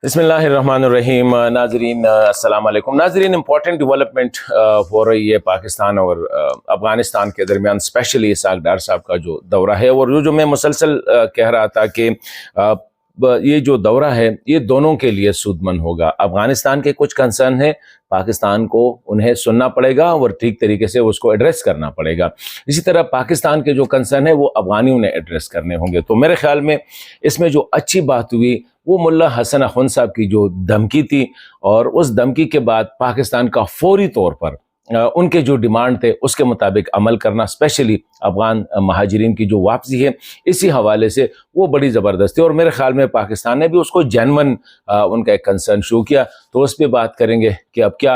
बिस्मिल्लाहिर्रहमानिर्रहीम। नाजरीन अस्सलाम वालेकुम। नाजरीन, इम्पॉर्टेंट डेवलपमेंट हो रही है पाकिस्तान और अफ़गानिस्तान के दरमियान, स्पेशली इसहाक डार साहब का जो दौरा है और जो मैं मुसलसल कह रहा था कि ये जो दौरा है ये दोनों के लिए सूदमंद होगा। अफ़गानिस्तान के कुछ कंसर्न है, पाकिस्तान को उन्हें सुनना पड़ेगा और ठीक तरीके से उसको एड्रेस करना पड़ेगा। इसी तरह पाकिस्तान के जो कंसर्न है वो अफ़गानियों ने एड्रेस करने होंगे। तो मेरे ख्याल में इसमें जो अच्छी बात हुई वो मुल्ला हसन अख़ुंद साहब की जो धमकी थी, और उस धमकी के बाद पाकिस्तान का फौरी तौर पर उनके जो डिमांड थे उसके मुताबिक अमल करना, स्पेशली अफ़गान महाजिरीन की जो वापसी है, इसी हवाले से वो बड़ी ज़बरदस्त थी। और मेरे ख्याल में पाकिस्तान ने भी उसको जेन्युइन उनका एक कंसर्न शो किया। तो उस पर बात करेंगे कि अब क्या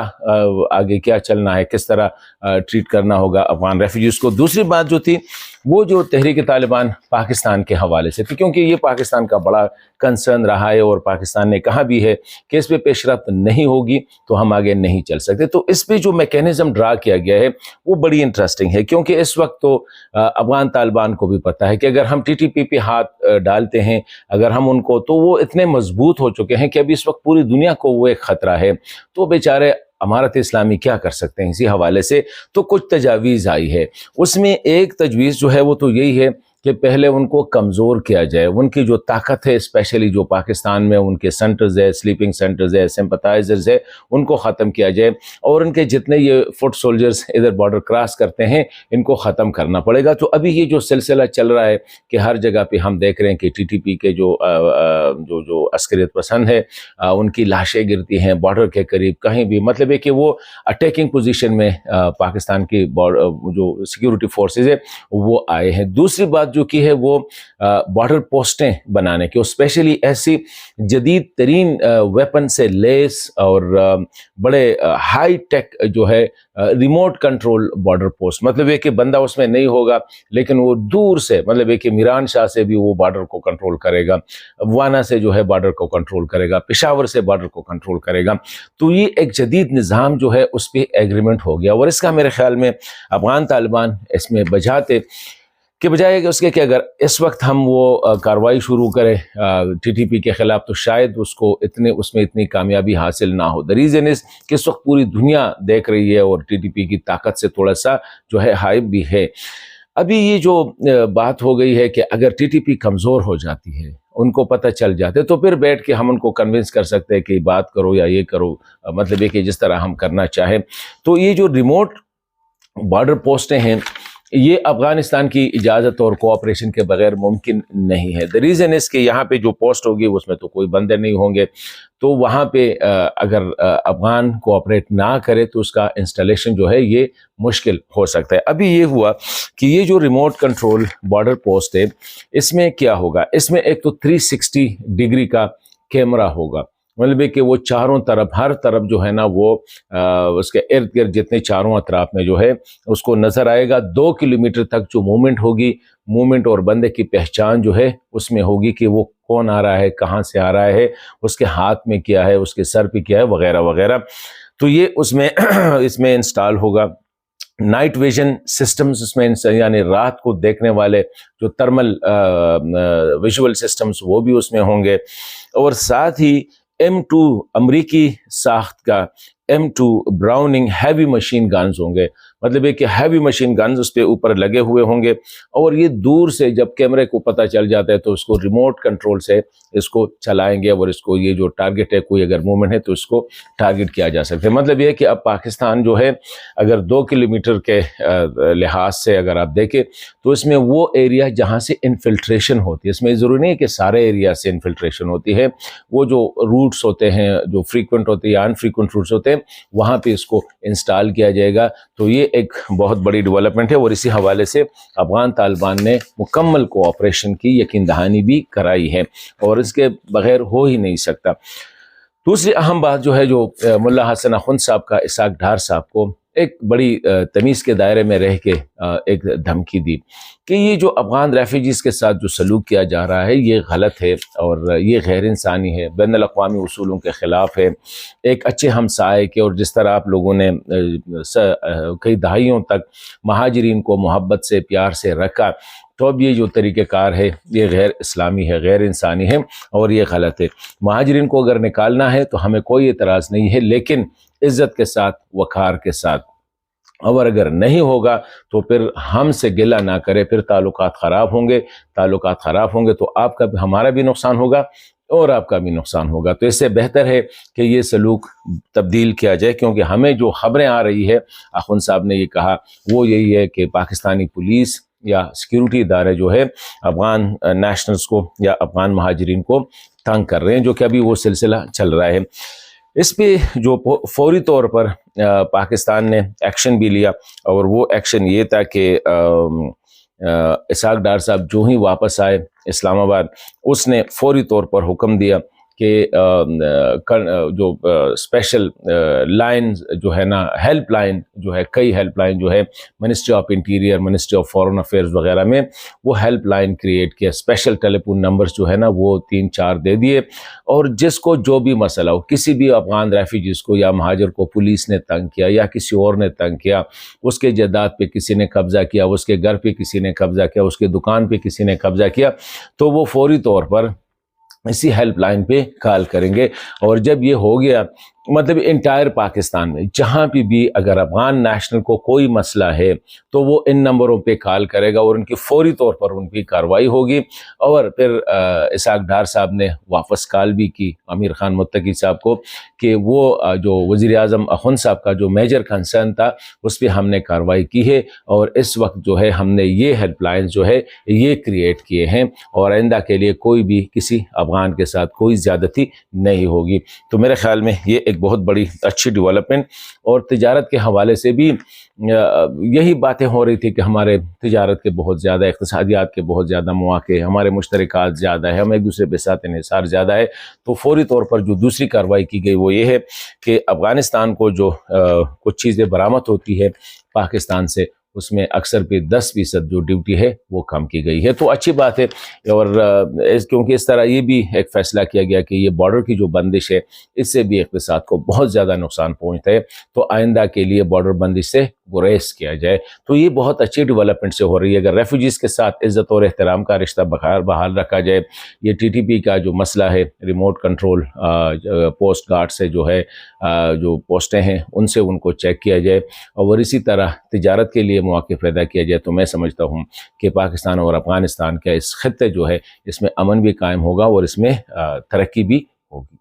आगे क्या चलना है, किस तरह ट्रीट करना होगा अफ़गान रेफ्यूजीज़ को। दूसरी बात जो थी वो जो तहरीक तालिबान पाकिस्तान के हवाले से थी, क्योंकि ये पाकिस्तान का बड़ा कंसर्न रहा है और पाकिस्तान ने कहा भी है कि इस पर पेशरफ्त नहीं होगी तो हम आगे नहीं चल सकते। तो इस पर जो मैकेनिज्म ड्रा किया गया है वो बड़ी इंटरेस्टिंग है, क्योंकि इस वक्त तो अफ़गान तालिबान को भी पता है कि अगर हम TTP पे हाथ डालते हैं, अगर हम उनको, तो वो इतने मजबूत हो चुके हैं कि अभी इस वक्त पूरी दुनिया को वो एक ख़तरा है। तो बेचारे अमारत इस्लामी क्या कर सकते हैं इसी हवाले से। तो कुछ तजावीज़ आई है, उसमें एक तजवीज़ जो है वो तो यही है कि पहले उनको कमज़ोर किया जाए, उनकी जो ताकत है, स्पेशली जो पाकिस्तान में उनके सेंटर्स है, स्लीपिंग सेंटर्स है, सिंपथाइजर्स है, उनको ख़त्म किया जाए। और उनके जितने ये फुट सोल्जर्स इधर बॉर्डर क्रॉस करते हैं इनको ख़त्म करना पड़ेगा। तो अभी ये जो सिलसिला चल रहा है कि हर जगह पे हम देख रहे हैं कि TTP के जो अस्करियत पसंद है उनकी लाशें गिरती हैं बॉर्डर के करीब कहीं भी। मतलब है कि वो अटैकिंग पोजीशन में पाकिस्तान की जो सिक्योरिटी फोर्सेज है वो आए हैं। दूसरी बात जो की है वो बॉर्डर पोस्टें बनाने की, स्पेशली ऐसी जदीद तरीन वेपन से लेस और बड़े हाई टेक जो है रिमोट कंट्रोल बॉर्डर पोस्ट। मतलब है कि बंदा उसमें नहीं होगा लेकिन वो दूर से, मतलब है कि मीरान शाह से भी वो बॉर्डर को कंट्रोल करेगा, वाना से जो है बॉर्डर को कंट्रोल करेगा, पेशावर से बॉर्डर को कंट्रोल करेगा। तो ये एक जदीद निज़ाम जो है उस पर एग्रीमेंट हो गया। और इसका मेरे ख्याल में अफ़गान तालिबान इसमें बजाते कि बजाय कि उसके कि अगर इस वक्त हम वो कार्रवाई शुरू करें TTP के ख़िलाफ़ तो शायद उसमें इतनी कामयाबी हासिल ना हो। द रीज़न इज़ कि इस वक्त पूरी दुनिया देख रही है और TTP की ताकत से थोड़ा सा जो है हाइप भी है। अभी ये जो बात हो गई है कि अगर TTP कमज़ोर हो जाती है, उनको पता चल जाते, तो फिर बैठ के हम उनको कन्विंस कर सकते हैं कि बात करो या ये करो, मतलब है कि जिस तरह हम करना चाहें। तो ये जो रिमोट बॉर्डर पोस्टें हैं ये अफ़गानिस्तान की इजाज़त और कोऑपरेशन के बगैर मुमकिन नहीं है। द रीज़न इस कि यहाँ पे जो पोस्ट होगी उसमें तो कोई बंदे नहीं होंगे, तो वहाँ पे अगर अफ़गान कोऑपरेट ना करे तो उसका इंस्टॉलेशन जो है ये मुश्किल हो सकता है। अभी ये हुआ कि ये जो रिमोट कंट्रोल बॉर्डर पोस्ट है इसमें क्या होगा, इसमें एक तो 360 डिग्री का कैमरा होगा। मतलब है कि वो चारों तरफ, हर तरफ जो है ना वो उसके इर्द गिर्द जितने चारों अतराफ में जो है उसको नज़र आएगा। 2 किलोमीटर तक जो मूवमेंट होगी, मूवमेंट और बंदे की पहचान जो है उसमें होगी कि वो कौन आ रहा है, कहाँ से आ रहा है, उसके हाथ में क्या है, उसके सर पे क्या है, वगैरह वगैरह। तो ये उसमें इसमें इंस्टॉल होगा। नाइट विजन सिस्टम्स उसमें, यानी रात को देखने वाले जो थर्मल विजुअल सिस्टम्स वो भी उसमें होंगे। और साथ ही M2 अमरीकी साख्त का M2 browning heavy machine guns होंगे। मतलब है कि हैवी मशीन गन्स उस पर ऊपर लगे हुए होंगे और ये दूर से जब कैमरे को पता चल जाता है तो उसको रिमोट कंट्रोल से इसको चलाएंगे और इसको ये जो टारगेट है, कोई अगर मूवमेंट है तो इसको टारगेट किया जा सकता है। मतलब ये है कि अब पाकिस्तान जो है अगर 2 किलोमीटर के लिहाज से अगर आप देखें तो इसमें वो एरिया जहाँ से इन्फिल्ट्रेशन होती है, इसमें ज़रूरी नहीं है कि सारे एरिया से इन्फिल्ट्रेशन होती है, वो जो रूट्स होते हैं जो फ्रीक्वेंट होते हैं या अनफ्रीक्वेंट रूट्स होते हैं वहाँ पे इसको इंस्टॉल किया जाएगा। तो ये एक बहुत बड़ी डेवलपमेंट है और इसी हवाले से अफ़गान तालिबान ने मुकम्मल कोऑपरेशन की यकीन दहानी भी कराई है और इसके बगैर हो ही नहीं सकता। दूसरी अहम बात जो है, जो मुल्ला हसन अख़ुंद साहब का इसहाक डार साहब को ایک بڑی تمیز کے دائرے میں رہ کے ایک دھمکی دی کہ یہ جو افغان ریفیوجیز کے ساتھ جو سلوک کیا جا رہا ہے یہ غلط ہے اور یہ غیر انسانی ہے، بین الاقوامی اصولوں کے خلاف ہے، ایک اچھے ہمسائے کے، اور جس طرح آپ لوگوں نے کئی دہائیوں تک مہاجرین کو محبت سے پیار سے رکھا، تو اب یہ جو طریقہ کار ہے یہ غیر اسلامی ہے، غیر انسانی ہے اور یہ غلط ہے۔ مہاجرین کو اگر نکالنا ہے تو ہمیں کوئی اعتراض نہیں ہے، لیکن عزت کے ساتھ، وقار کے ساتھ، اور اگر نہیں ہوگا تو پھر ہم سے گلہ نہ کرے، پھر تعلقات خراب ہوں گے تو آپ کا بھی، ہمارا بھی نقصان ہوگا اور آپ کا بھی نقصان ہوگا۔ تو اس سے بہتر ہے کہ یہ سلوک تبدیل کیا جائے، کیونکہ ہمیں جو خبریں آ رہی ہے، اخوند صاحب نے یہ کہا، وہ یہی ہے کہ پاکستانی پولیس یا سیکیورٹی ادارے جو ہے افغان نیشنلز کو یا افغان مہاجرین کو تنگ کر رہے ہیں، جو کہ ابھی وہ سلسلہ چل رہا ہے۔ اس پہ جو فوری طور پر پاکستان نے ایکشن بھی لیا، اور وہ ایکشن یہ تھا کہ اسحاق ڈار صاحب جو ہی واپس آئے اسلام آباد، اس نے فوری طور پر حکم دیا کہ جو اسپیشل لائن جو ہے نا، ہیلپ لائن جو ہے، کئی ہیلپ لائن جو ہے ministry of interior, ministry of foreign affairs وغیرہ میں، وہ ہیلپ لائن کریٹ کیا، اسپیشل ٹیلی فون نمبرز جو ہے نا وہ 3-4 دے دیے، اور جس کو جو بھی مسئلہ ہو، کسی بھی افغان ریفیوجیز کو یا مہاجر کو پولیس نے تنگ کیا یا کسی اور نے تنگ کیا، اس کے جائیداد پہ کسی نے قبضہ کیا، اس کے گھر پہ کسی نے قبضہ کیا، اس کے دکان پہ کسی نے قبضہ کیا، تو وہ فوری طور پر اسی ہیلپ لائن پہ کال کریں گے۔ اور جب یہ ہو گیا، مطلب انٹائر پاکستان میں جہاں بھی اگر افغان نیشنل کو کوئی مسئلہ ہے تو وہ ان نمبروں پہ کال کرے گا، اور ان کی فوری طور پر ان کی کارروائی ہوگی۔ اور پھر اسحاق ڈار صاحب نے واپس کال بھی کی امیر خان متقی صاحب کو کہ وہ جو وزیر اعظم اخوند صاحب کا جو میجر کنسرن تھا اس پہ ہم نے کارروائی کی ہے، اور اس وقت جو ہے ہم نے یہ ہیلپ لائنز جو ہے یہ کریٹ کیے ہیں، اور آئندہ کے لیے کوئی بھی کسی افغان کے ساتھ کوئی زیادتی نہیں ہوگی۔ تو میرے خیال میں یہ ایک بہت بڑی اچھی ڈیولپمنٹ، اور تجارت کے حوالے سے بھی یہی باتیں ہو رہی تھی کہ ہمارے تجارت کے بہت زیادہ، اقتصادیات کے بہت زیادہ مواقع، ہمارے مشترکات زیادہ ہے، ہم ایک دوسرے کے ساتھ انحصار زیادہ ہے۔ تو فوری طور پر جو دوسری کارروائی کی گئی وہ یہ ہے کہ افغانستان کو جو کچھ چیزیں برآمد ہوتی ہے پاکستان سے، اس میں اکثر بھی 10% جو ڈیوٹی ہے وہ کم کی گئی ہے، تو اچھی بات ہے۔ اور کیونکہ اس طرح یہ بھی ایک فیصلہ کیا گیا کہ یہ بارڈر کی جو بندش ہے اس سے بھی اقتصاد کو بہت زیادہ نقصان پہنچتا ہے، تو آئندہ کے لیے بارڈر بندش سے گریز کیا جائے۔ تو یہ بہت اچھی ڈیولپمنٹ سے ہو رہی ہے۔ اگر ریفیوجیز کے ساتھ عزت اور احترام کا رشتہ بحال رکھا جائے، یہ TTP کا جو مسئلہ ہے، ریموٹ کنٹرول پوسٹ گارڈ سے جو ہے جو پوسٹیں ہیں ان سے ان کو چیک کیا جائے، اور اسی طرح تجارت کے لیے مواقع پیدا کیا جائے، تو میں سمجھتا ہوں کہ پاکستان اور افغانستان کا اس خطے جو ہے اس میں امن بھی قائم ہوگا اور اس میں ترقی بھی ہوگی۔